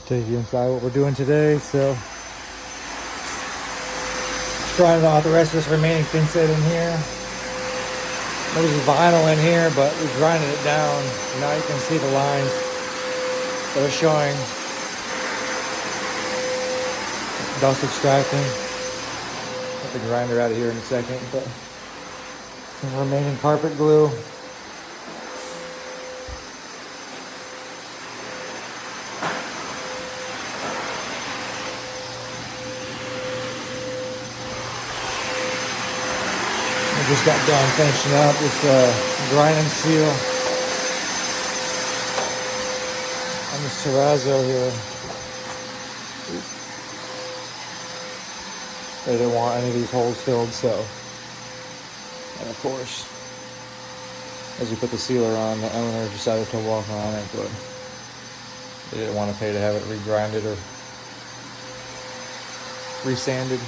take you inside what we're doing today. So grinding off the rest of this remaining thin set in here. There was vinyl in here, but we grinded it down. Now you can see the lines that are showing. Dust extracting. Get the grinder out of here in a second, but some remaining carpet glue. I just got done finishing up this grind and seal on this terrazzo here. They didn't want any of these holes filled, so, and of course, as we put the sealer on, the owner decided to walk on it, but they didn't want to pay to have it regrinded or resanded.